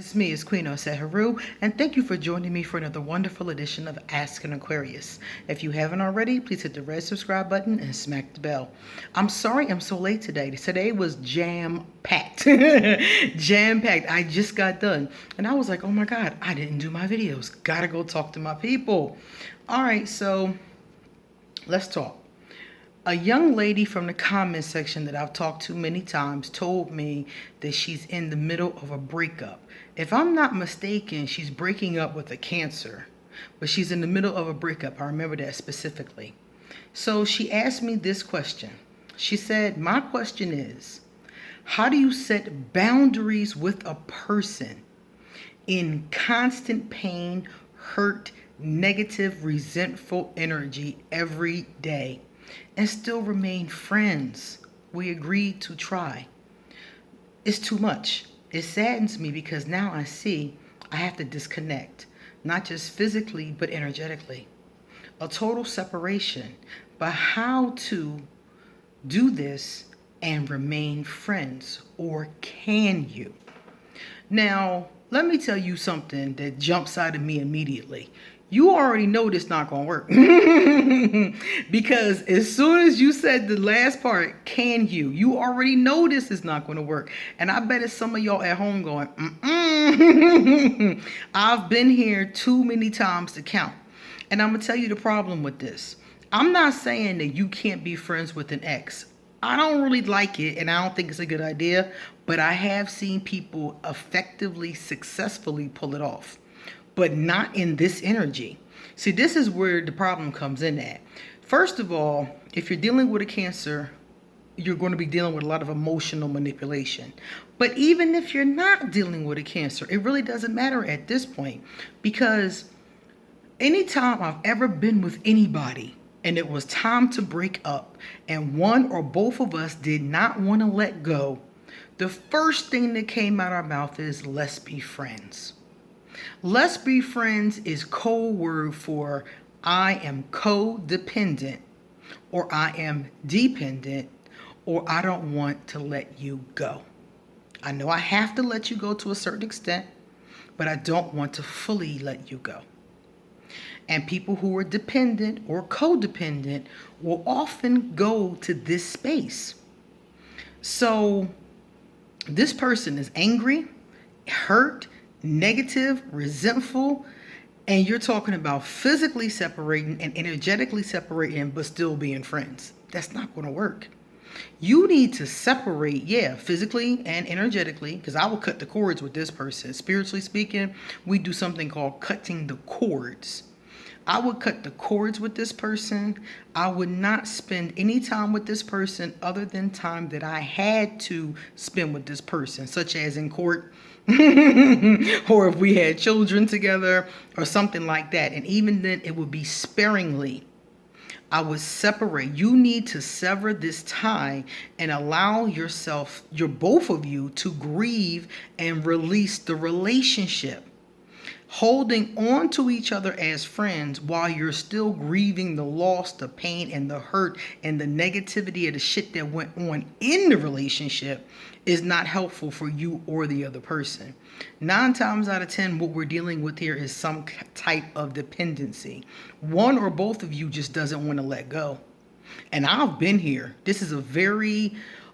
It's me, it's Queen Oseharu, and thank you for joining me for another wonderful edition of Ask an Aquarius. If you haven't already, please hit the red subscribe button and smack the bell. I'm sorry I'm so late today. Today was jam-packed. Jam-packed. I just got done. And I was like, oh my God, I didn't do my videos. Gotta go talk to my people. All right, so let's talk. A young lady from the comment section that I've talked to many times told me that she's in the middle of a breakup. If I'm not mistaken, she's breaking up with a Cancer, but she's in the middle of a breakup. I remember that specifically. So she asked me this question. She said, my question is, how do you set boundaries with a person in constant pain, hurt, negative, resentful energy every day and still remain friends? We agreed to try. It's too much. It saddens me because now I see I have to disconnect, not just physically, but energetically. A total separation. But how to do this and remain friends, or can you? Now, let me tell you something that jumps out of me immediately. You already know this not going to work. Because as soon as you said the last part, can you? You already know this is not going to work. And I bet it's some of y'all at home going, I've been here too many times to count. And I'm going to tell you the problem with this. I'm not saying that you can't be friends with an ex. I don't really like it, and I don't think it's a good idea, but I have seen people effectively, successfully pull it off, but not in this energy. See, this is where the problem comes in at. First of all, if you're dealing with a Cancer, you're going to be dealing with a lot of emotional manipulation. But even if you're not dealing with a Cancer, it really doesn't matter at this point, because anytime I've ever been with anybody and it was time to break up and one or both of us did not want to let go, the first thing that came out our mouth is, let's be friends. Let's be friends is code word for I am codependent, or I am dependent, or I don't want to let you go. I know I have to let you go to a certain extent, but I don't want to fully let you go. And people who are dependent or codependent will often go to this space. So this person is angry, hurt, negative, resentful, and you're talking about physically separating and energetically separating, but still being friends. That's not going to work. You need to separate, physically and energetically, because I will cut the cords with this person. Spiritually speaking, we do something called cutting the cords. I would cut the cords with this person. I would not spend any time with this person other than time that I had to spend with this person, such as in court, or if we had children together or something like that. And even then, it would be sparingly. I would separate. You need to sever this tie and allow yourself, both of you, to grieve and release the relationship. Holding on to each other as friends while you're still grieving the loss, the pain, and the hurt, and the negativity of the shit that went on in the relationship is not helpful for you or the other person. 9 times out of 10, what we're dealing with here is some type of dependency. One or both of you just doesn't want to let go. And I've been here. This is a very...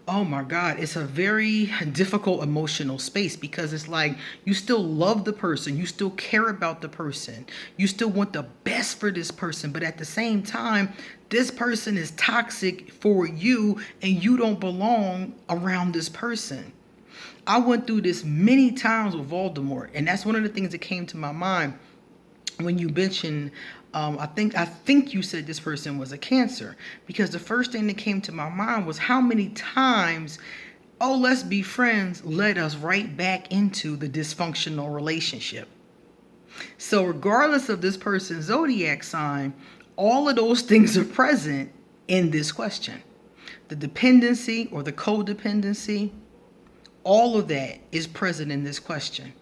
oh my God, it's a very difficult emotional space, because it's like you still love the person, you still care about the person, you still want the best for this person, but at the same time, this person is toxic for you and you don't belong around this person. I went through this many times with Voldemort, and that's one of the things that came to my mind when you mentioned, I think you said this person was a Cancer, because the first thing that came to my mind was how many times, oh, let's be friends, led us right back into the dysfunctional relationship. So regardless of this person's zodiac sign, all of those things are present in this question. The dependency or the codependency, all of that is present in this question.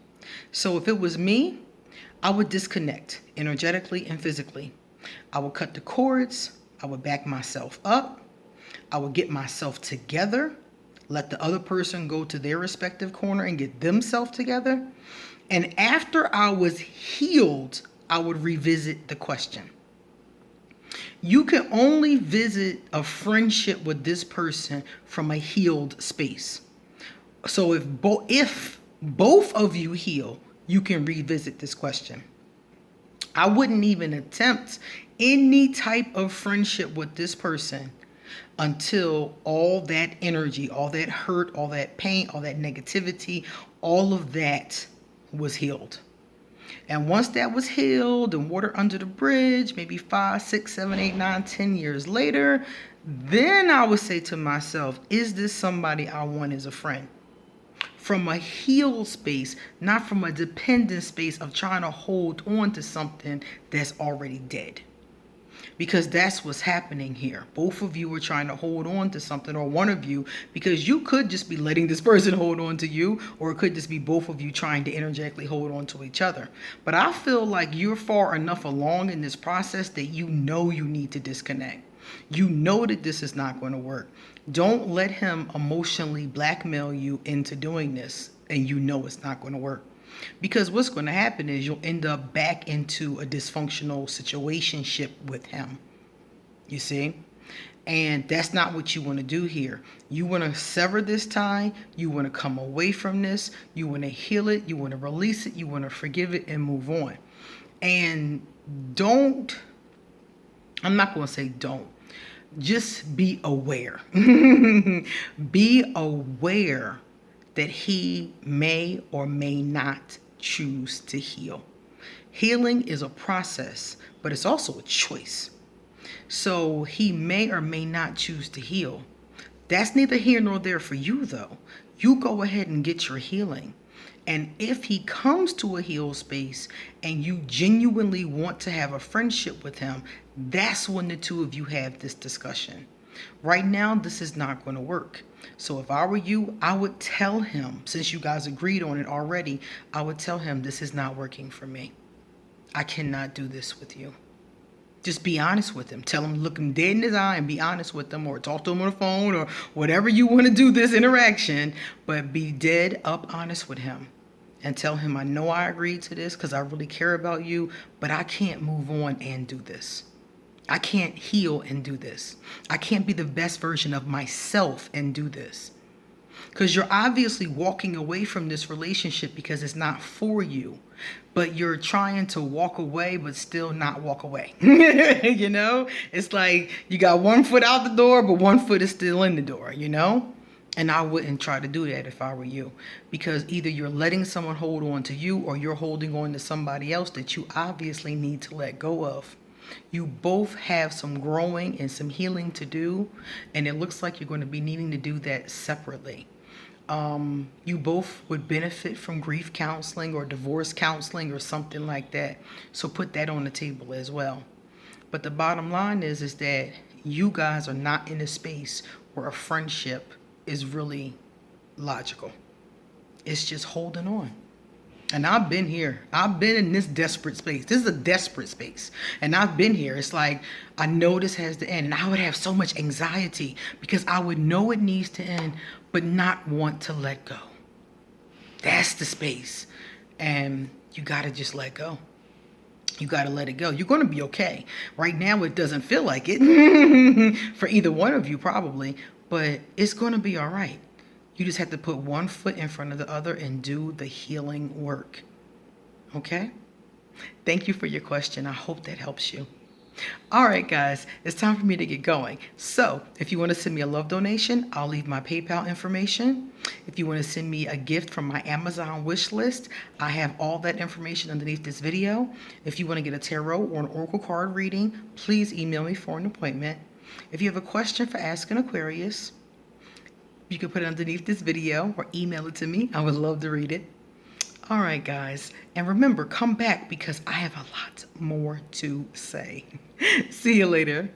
So if it was me, I would disconnect energetically and physically. I would cut the cords. I would back myself up. I would get myself together. let the other person go to their respective corner and get themselves together. And after I was healed, I would revisit the question. You can only visit a friendship with this person from a healed space. So if both of you heal, you can revisit this question. I wouldn't even attempt any type of friendship with this person until all that energy, all that hurt, all that pain, all that negativity, all of that was healed. And once that was healed and water under the bridge, maybe 5, 6, 7, 8, 9, 10 years later, then I would say to myself, is this somebody I want as a friend? From a healed space, not from a dependent space of trying to hold on to something that's already dead. Because that's what's happening here. Both of you are trying to hold on to something, or one of you, because you could just be letting this person hold on to you, or it could just be both of you trying to energetically hold on to each other. But I feel like you're far enough along in this process that you know you need to disconnect. You know that this is not going to work. Don't let him emotionally blackmail you into doing this, and you know it's not going to work. Because what's going to happen is you'll end up back into a dysfunctional situationship with him. You see? And that's not what you want to do here. You want to sever this tie. You want to come away from this. You want to heal it. You want to release it. You want to forgive it and move on. And I'm not going to say don't. Just be aware. Be aware that he may or may not choose to heal. Healing is a process, but it's also a choice. So he may or may not choose to heal. That's neither here nor there for you, though. You go ahead and get your healing. And if he comes to a healed space and you genuinely want to have a friendship with him, that's when the two of you have this discussion. Right now, this is not going to work. So if I were you, I would tell him, since you guys agreed on it already, I would tell him this is not working for me. I cannot do this with you. Just be honest with him. Tell him, look him dead in his eye and be honest with him, or talk to him on the phone, or whatever you want to do this interaction, but be dead up honest with him. And tell him, I know I agreed to this because I really care about you, but I can't move on and do this. I can't heal and do this. I can't be the best version of myself and do this. Because you're obviously walking away from this relationship because it's not for you. But you're trying to walk away, but still not walk away. You know? It's like you got one foot out the door, but one foot is still in the door, you know? And I wouldn't try to do that if I were you. Because either you're letting someone hold on to you, or you're holding on to somebody else that you obviously need to let go of. You both have some growing and some healing to do, and it looks like you're going to be needing to do that separately. You both would benefit from grief counseling or divorce counseling or something like that. So put that on the table as well. But the bottom line is that you guys are not in a space where a friendship is really logical. It's just holding on. And I've been here. I've been in this desperate space. This is a desperate space. And I've been here. It's like, I know this has to end. And I would have so much anxiety because I would know it needs to end, but not want to let go. That's the space. And you got to just let go. You got to let it go. You're going to be okay. Right now, it doesn't feel like it for either one of you probably, but it's going to be all right. You just have to put one foot in front of the other and do the healing work. Okay? Thank you for your question. I hope that helps you. All right, guys, it's time for me to get going. So if you want to send me a love donation, I'll leave my PayPal information. If you want to send me a gift from my Amazon wish list, I have all that information underneath this video. If you want to get a tarot or an oracle card reading, please email me for an appointment. If you have a question for Ask an Aquarius, you can put it underneath this video or email it to me. I would love to read it. All right, guys. And remember, come back because I have a lot more to say. See you later.